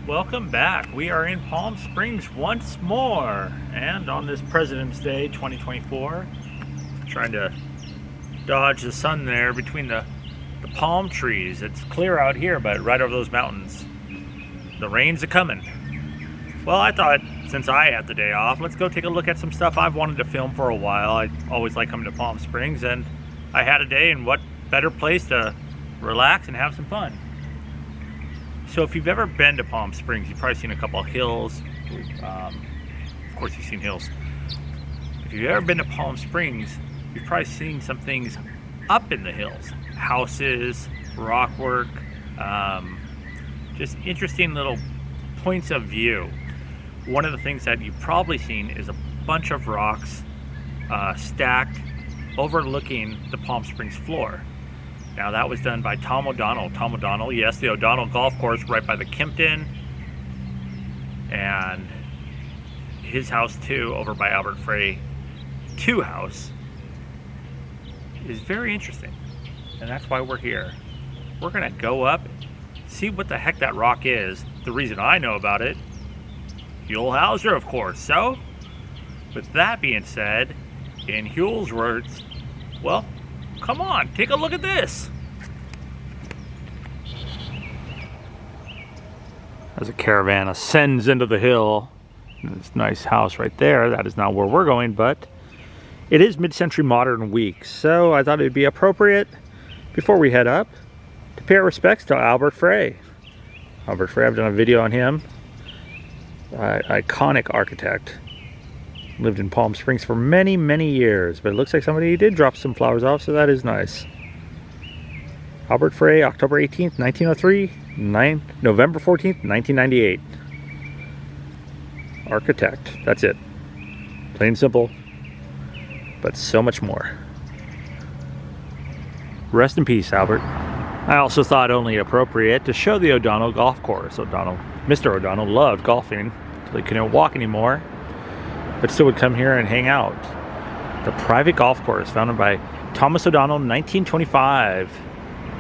Welcome back. We are in Palm Springs once more, and on this President's Day 2024, trying to dodge the sun there between the palm trees. It's clear out here, but right over those mountains, the rain's a-coming. Well, I thought since I had the day off, let's go take a look at some stuff I've wanted to film for a while. I always like coming to Palm Springs, and I had a day, and what better place to relax and have some fun. So if you've ever been to Palm Springs, you've probably seen a couple of hills. Of course you've seen hills. If you've ever been to Palm Springs, you've probably seen some things up in the hills. Houses, rock work, just interesting little points of view. One of the things that you've probably seen is a bunch of rocks stacked overlooking the Palm Springs floor. Now that was done by Tom O'Donnell. Tom O'Donnell, yes, the O'Donnell Golf Course right by the Kimpton. And his house too, over by Albert Frey 2 house, is very interesting. And that's why we're here. We're gonna go up, see what the heck that rock is. The reason I know about it, Huell Hauser, of course. So, with that being said, in Huell's words, well, come on, take a look at this. As a caravan ascends into the hill, this nice house right there, that is not where we're going, but it is mid-century modern week, so I thought it'd be appropriate before we head up to pay our respects to Albert Frey. Albert Frey, I've done a video on him. Iconic architect. Lived in Palm Springs for many, many years, but it looks like somebody did drop some flowers off, so that is nice. Albert Frey, October 18th, 1903, November 14th, 1998. Architect, that's it. Plain and simple, but so much more. Rest in peace, Albert. I also thought only appropriate to show the O'Donnell Golf Course. Mr. O'Donnell loved golfing until he couldn't walk anymore, but still would come here and hang out. The private golf course founded by Thomas O'Donnell in 1925.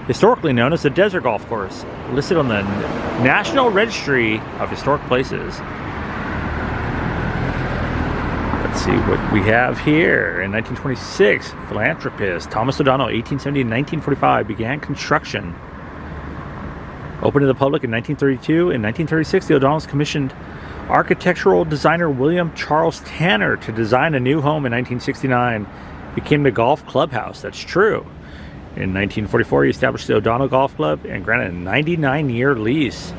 Historically known as the Desert Golf Course, listed on the National Registry of Historic Places. Let's see what we have here. In 1926, philanthropist Thomas O'Donnell, 1870 to 1945, began construction. Opened to the public in 1932. In 1936, the O'Donnells commissioned architectural designer William Charles Tanner to design a new home. In 1969, became the golf clubhouse. That's true. In 1944, he established the O'Donnell Golf Club and granted a 99-year lease.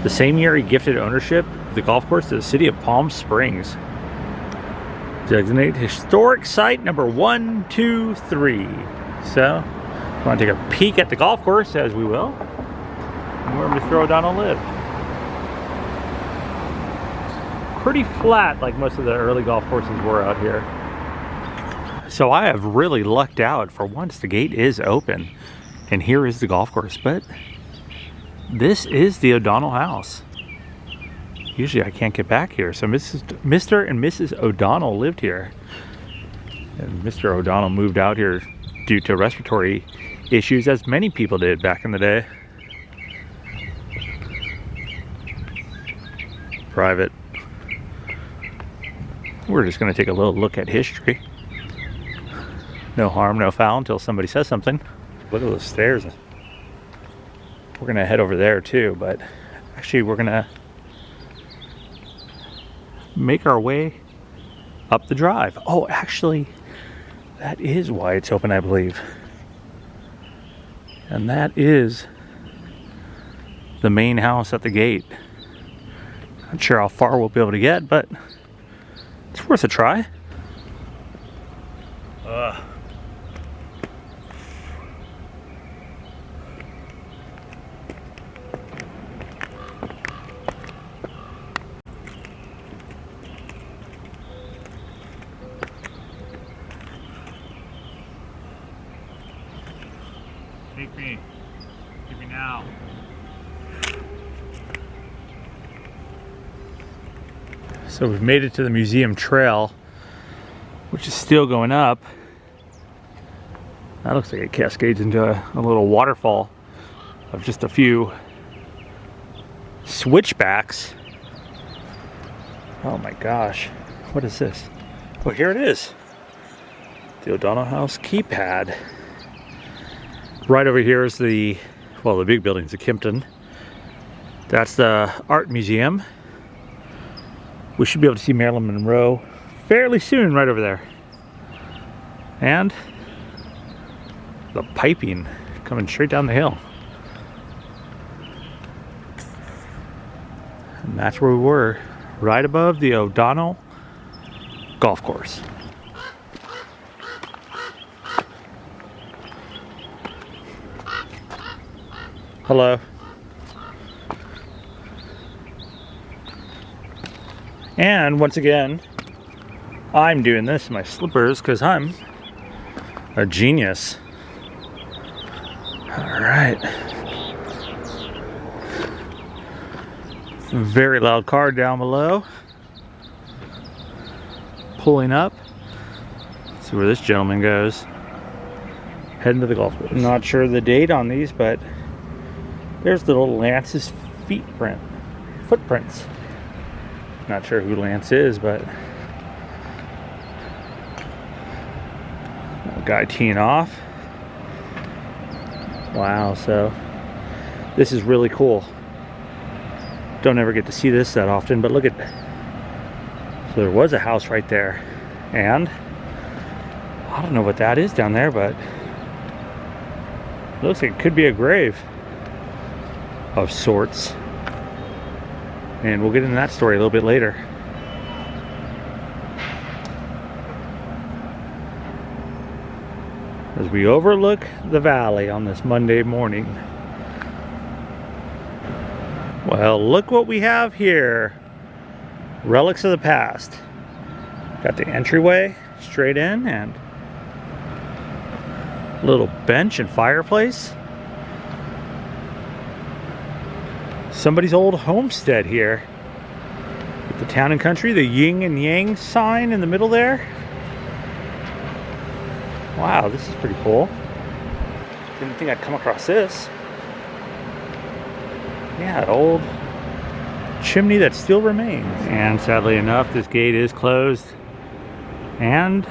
The same year, he gifted ownership of the golf course to the city of Palm Springs. Designated historic site number 1, 2, 3. So, I want to take a peek at the golf course, as we will, and where Mr. O'Donnell lived. Pretty flat, like most of the early golf courses were out here. So I have really lucked out. For once, the gate is open, and here is the golf course. But this is the O'Donnell house. Usually I can't get back here. So Mr. and Mrs. O'Donnell lived here. And Mr. O'Donnell moved out here due to respiratory issues, as many people did back in the day. Private. We're just going to take a little look at history. No harm, no foul until somebody says something. Look at those stairs. We're going to head over there too, but actually we're going to make our way up the drive. Oh, actually, that is why it's open, I believe. And that is the main house at the gate. Not sure how far we'll be able to get, but it's worth a try. Take me now. So we've made it to the museum trail, which is still going up. That looks like it cascades into a little waterfall of just a few switchbacks. Oh my gosh, what is this? Oh, here it is. The O'Donnell House keypad. Right over here is the big building's the Kimpton. That's the art museum. We should be able to see Marilyn Monroe fairly soon right over there. And the piping coming straight down the hill. And that's where we were, right above the O'Donnell golf course. Hello. And once again, I'm doing this in my slippers because I'm a genius. All right. Very loud car down below. Pulling up. Let's see where this gentleman goes. Heading to the golf course. Not sure of the date on these, but there's little Lance's footprints. Not sure who Lance is, but a guy teeing off. Wow, so this is really cool. Don't ever get to see this that often, but look at, so there was a house right there, and I don't know what that is down there, but it looks like it could be a grave of sorts. And we'll get into that story a little bit later. As we overlook the valley on this Monday morning. Well, look what we have here. Relics of the past. Got the entryway straight in and a little bench and fireplace. Somebody's old homestead here. With the town and country, the yin and yang sign in the middle there. Wow, this is pretty cool. Didn't think I'd come across this. Yeah, an old chimney that still remains. And sadly enough, this gate is closed and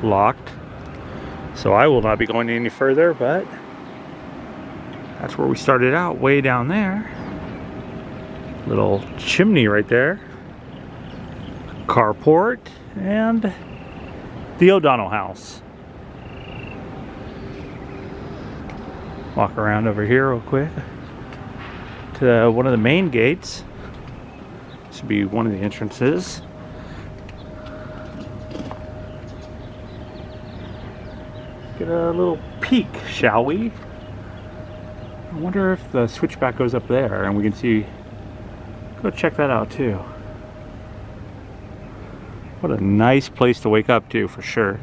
locked. So I will not be going any further, but that's where we started out, way down there. Little chimney right there. Carport and the O'Donnell house. Walk around over here real quick to one of the main gates. This would be one of the entrances. Get a little peek, shall we? I wonder if the switchback goes up there and we can see. Go check that out too. What a nice place to wake up to, for sure.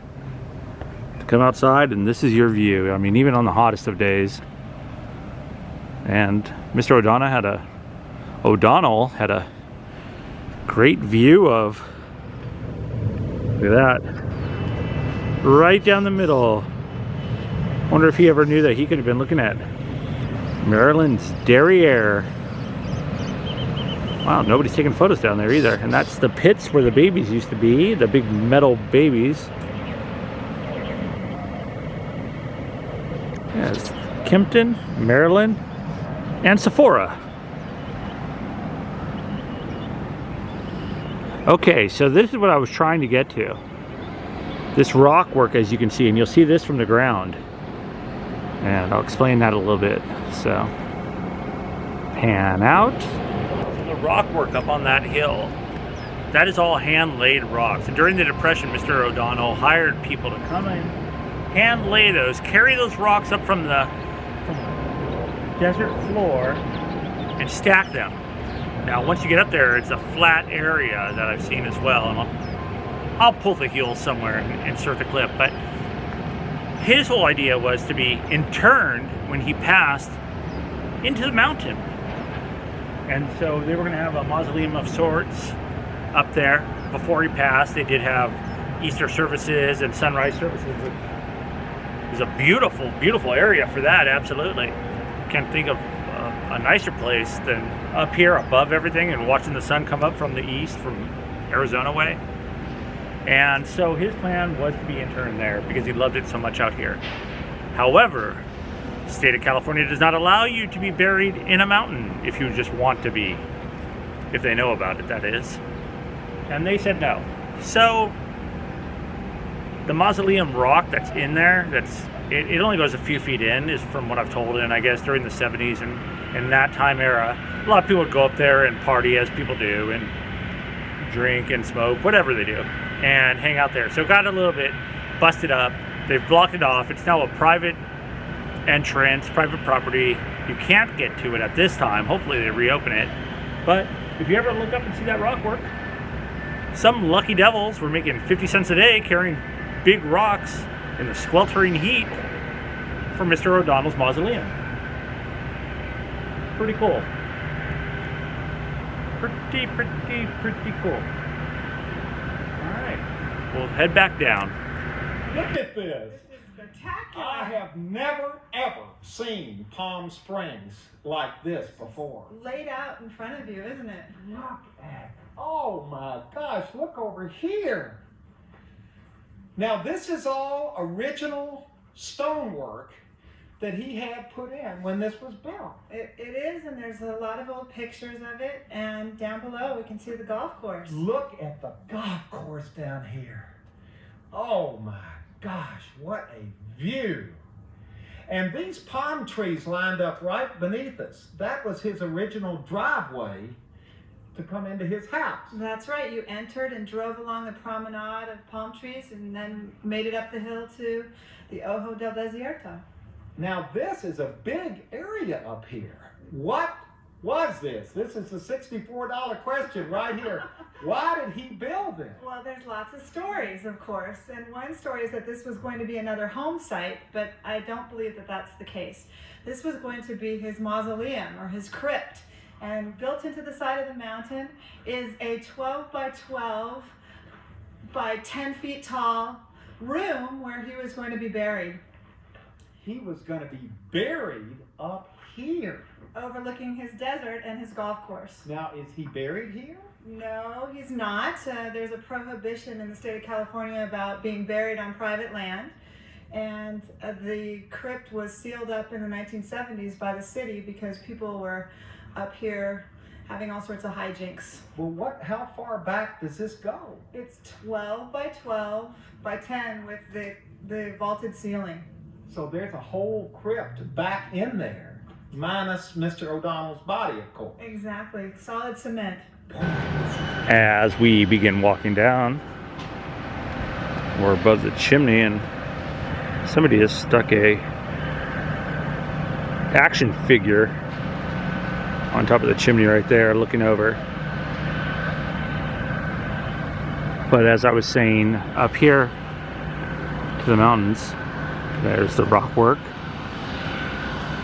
To come outside and this is your view. I mean, even on the hottest of days. And Mr. O'Donnell had a great view of, look at that, right down the middle. Wonder if he ever knew that he could have been looking at Maryland's derriere. Wow, nobody's taking photos down there either. And that's the pits where the babies used to be, the big metal babies. Yes, Kimpton, Maryland, and Sephora. Okay, so this is what I was trying to get to. This rock work, as you can see, and you'll see this from the ground. And I'll explain that a little bit. So, pan out. The rock work up on that hill, that is all hand-laid rocks. And during the Depression, Mr. O'Donnell hired people to come in, hand-lay those, carry those rocks up from the desert floor, and stack them. Now, once you get up there, it's a flat area that I've seen as well. And I'll pull the heel somewhere and insert the clip. But his whole idea was to be interned when he passed into the mountain. And so they were going to have a mausoleum of sorts up there before he passed. They did have Easter services and sunrise services. It was a beautiful, beautiful area for that, absolutely. Can't think of a a nicer place than up here above everything and watching the sun come up from the east from Arizona way. And so his plan was to be interned there because he loved it so much out here. However, the state of California does not allow you to be buried in a mountain if you just want to be, if they know about it, that is. And they said no. So the mausoleum rock that's in there, it only goes a few feet in, is from what I've told. And I guess during the 70s and in that time era, a lot of people would go up there and party, as people do, and drink and smoke, whatever they do, and hang out there. So it got a little bit busted up. They've blocked it off. It's now a private entrance, private property. You can't get to it at this time. Hopefully they reopen it. But if you ever look up and see that rock work, some lucky devils were making 50 cents a day carrying big rocks in the sweltering heat for Mr. O'Donnell's mausoleum. Pretty cool. Pretty cool. Alright, we'll head back down. Look at this. This is spectacular. I have never, ever seen Palm Springs like this before. Laid out in front of you, isn't it? Look at, oh my gosh, look over here. Now this is all original stonework that he had put in when this was built. It is, and there's a lot of old pictures of it, and down below we can see the golf course. Look at the golf course down here. Oh my gosh, what a view. And these palm trees lined up right beneath us. That was his original driveway to come into his house. That's right, you entered and drove along the promenade of palm trees and then made it up the hill to the Ojo del Desierto. Now this is a big area up here. What was this? This is the $64 question right here. Why did he build it? Well, there's lots of stories, of course, and one story is that this was going to be another home site, but I don't believe that that's the case. This was going to be his mausoleum, or his crypt, and built into the side of the mountain is a 12 by 12 by 10 feet tall room where he was going to be buried. He was going to be buried up here. Overlooking his desert and his golf course. Now, is he buried here? No, he's not. There's a prohibition in the state of California about being buried on private land. And the crypt was sealed up in the 1970s by the city because people were up here having all sorts of hijinks. Well, how far back does this go? It's 12 by 12 by 10 with the vaulted ceiling. So there's a whole crypt back in there, minus Mr. O'Donnell's body, of course. Exactly, solid cement. As we begin walking down, we're above the chimney and somebody has stuck a action figure on top of the chimney right there looking over. But as I was saying, up here to the mountains, there's the rock work.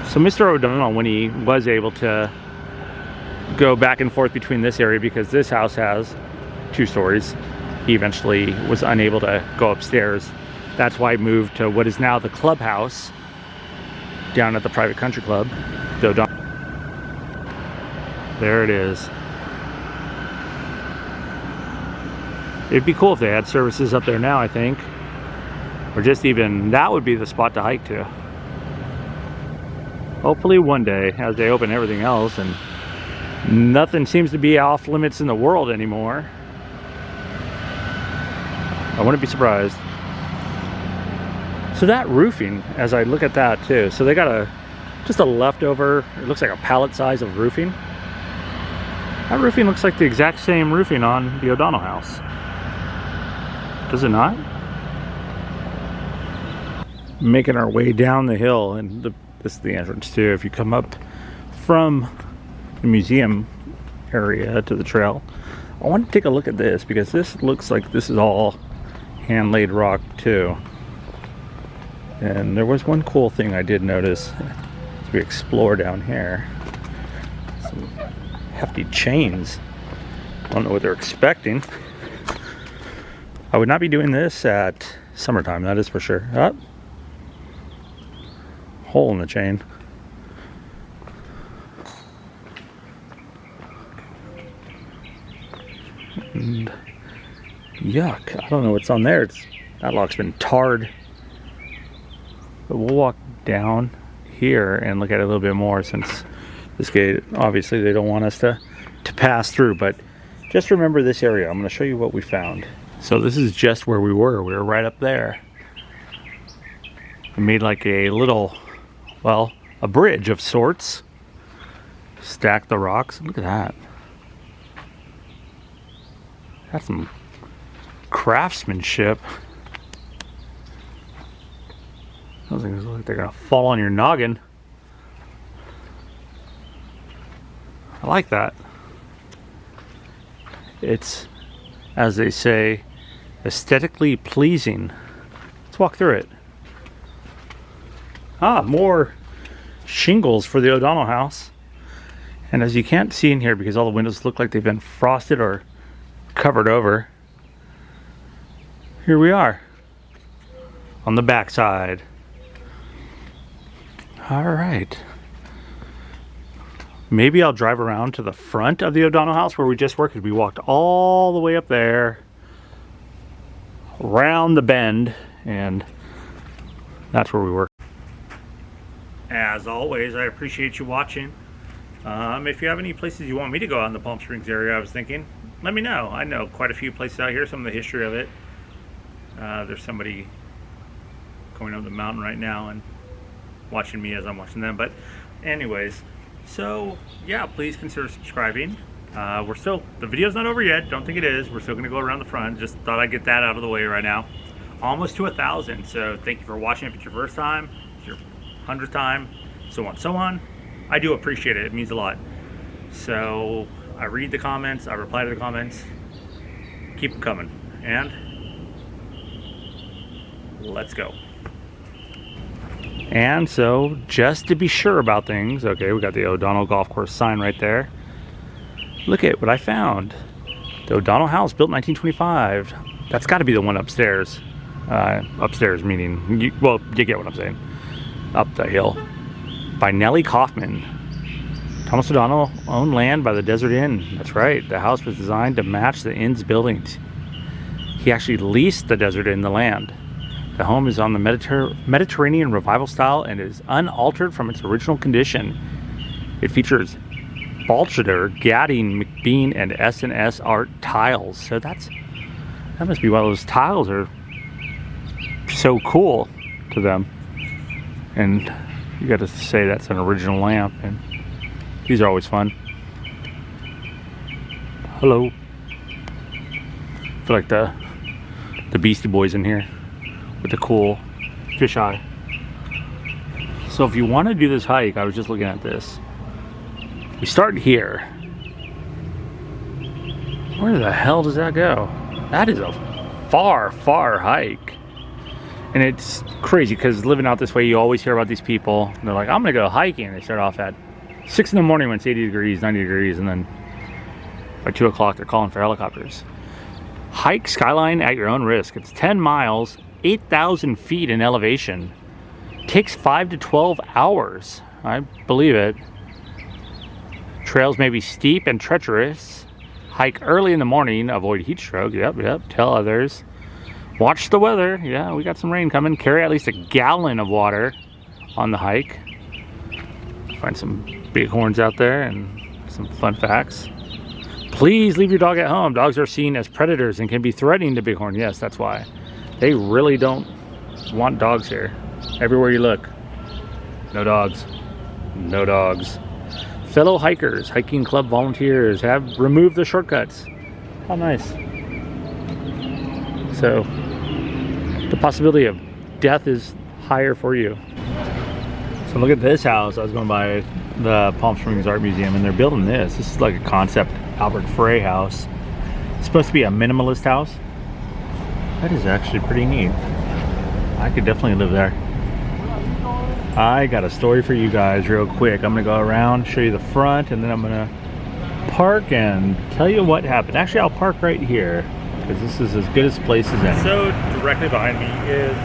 So Mr. O'Donnell, when he was able to go back and forth between this area, because this house has 2 stories, he eventually was unable to go upstairs. That's why he moved to what is now the clubhouse down at the private country club. The O'Donnell. There it is. It'd be cool if they had services up there now, I think. Or just even, that would be the spot to hike to. Hopefully one day, as they open everything else, and nothing seems to be off limits in the world anymore. I wouldn't be surprised. So that roofing, as I look at that too, so they got just a leftover, it looks like a pallet size of roofing. That roofing looks like the exact same roofing on the O'Donnell house. Does it not? Making our way down the hill, and this is the entrance too. If you come up from the museum area to the trail, I want to take a look at this because this looks like this is all hand-laid rock too. And there was one cool thing I did notice as we explore down here. Some hefty chains. I don't know what they're expecting. I would not be doing this at summertime, that is for sure. Oh. Hole in the chain. And yuck, I don't know what's on there. That lock's been tarred. But we'll walk down here and look at it a little bit more, since this gate, obviously they don't want us to pass through. But just remember this area. I'm going to show you what we found. So this is just where we were. We were right up there. We made like a little, well, a bridge of sorts. Stacked the rocks. Look at that. That's some craftsmanship. Those things look like they're gonna fall on your noggin. I like that. It's, as they say, aesthetically pleasing. Let's walk through it. Ah, more shingles for the O'Donnell house. And as you can't see in here because all the windows look like they've been frosted or covered over, here we are on the back side. All right. Maybe I'll drive around to the front of the O'Donnell house where we just were, because we walked all the way up there, around the bend, and that's where we were. As always, I appreciate you watching. If you have any places you want me to go out in the Palm Springs area, I was thinking, let me know. I know quite a few places out here, some of the history of it. There's somebody going up the mountain right now and watching me as I'm watching them. But anyways, so yeah, please consider subscribing. The video's not over yet. Don't think it is. We're still going to go around the front. Just thought I'd get that out of the way right now. Almost to 1,000. So thank you for watching. If it's your first time, it's your 100th time, so on, so on. I do appreciate it. It means a lot. So I read the comments. I reply to the comments. Keep them coming. And let's go. And so, just to be sure about things, okay, we got the O'Donnell Golf Course sign right there. Look at what I found. The O'Donnell house, built in 1925. That's got to be the one upstairs. Upstairs meaning, you get what I'm saying. Up the hill. By Nellie Kaufman. Thomas O'Donnell owned land by the Desert Inn. That's right. The house was designed to match the inn's buildings. He actually leased the Desert Inn the land. The home is on the Mediterranean revival style and is unaltered from its original condition. It features Balcheder, Gadding, McBean, and S&S art tiles. So that must be why those tiles are so cool to them. And you got to say that's an original lamp, and these are always fun. Hello. I feel like the Beastie Boys in here with the cool fisheye. So if you want to do this hike, I was just looking at this. We start here. Where the hell does that go? That is a far, far hike. And it's crazy because living out this way, you always hear about these people. And they're like, I'm going to go hiking. They start off at 6 in the morning when it's 80 degrees, 90 degrees. And then by 2 o'clock, they're calling for helicopters. Hike Skyline at your own risk. It's 10 miles, 8,000 feet in elevation. Takes 5 to 12 hours. I believe it. Trails may be steep and treacherous. Hike early in the morning. Avoid heat stroke. Yep. Tell others. Watch the weather. Yeah, we got some rain coming. Carry at least a gallon of water on the hike. Find some bighorns out there and some fun facts. Please leave your dog at home. Dogs are seen as predators and can be threatening to bighorn. Yes, that's why. They really don't want dogs here. Everywhere you look. No dogs. No dogs. Fellow hikers, hiking club volunteers have removed the shortcuts. How nice. So, the possibility of death is higher for you. So look at this house. I was going by the Palm Springs Art Museum and they're building this. This is like a concept Albert Frey house. It's supposed to be a minimalist house. That is actually pretty neat. I could definitely live there. I got a story for you guys real quick. I'm gonna go around, show you the front, and then I'm gonna park and tell you what happened. Actually, I'll park right here because this is as good a place as any. So directly behind me is,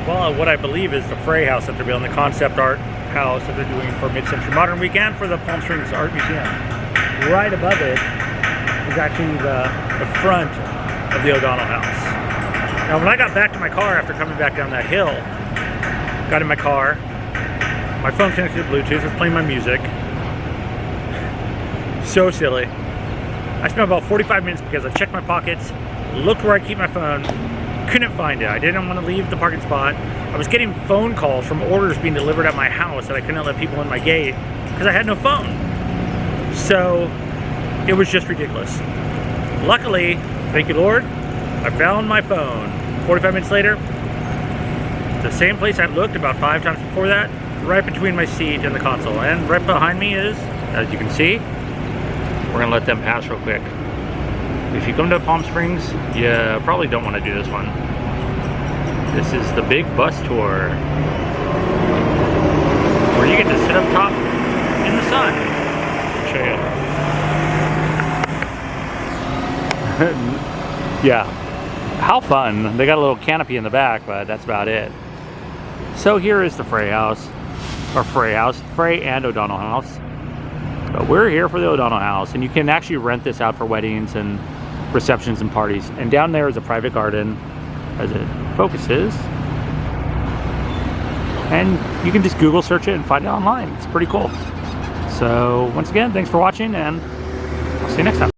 well, what I believe is the Frey house that they're building, the concept art house that they're doing for Mid-Century Modern Week and for the Palm Springs Art Museum. Right above it is actually the front of the O'Donnell house. Now, when I got back to my car after coming back down that hill, got in my car, my phone connected to Bluetooth, was playing my music. So silly. I spent about 45 minutes because I checked my pockets, looked where I keep my phone, couldn't find it. I didn't want to leave the parking spot. I was getting phone calls from orders being delivered at my house that I couldn't let people in my gate because I had no phone. So it was just ridiculous. Luckily, thank you Lord, I found my phone. 45 minutes later, the same place I looked about 5 times before that, right between my seat and the console. And right behind me is, as you can see, we're gonna let them pass real quick. If you come to Palm Springs, you probably don't want to do this one. This is the big bus tour, where you get to sit up top in the sun. I'll show you. Yeah, how fun. They got a little canopy in the back, but that's about it. So here is the Frey house, or Frey and O'Donnell house. But we're here for the O'Donnell house, and you can actually rent this out for weddings and receptions and parties. And down there is a private garden, as it focuses. And you can just Google search it and find it online. It's pretty cool. So once again, thanks for watching, and I'll see you next time.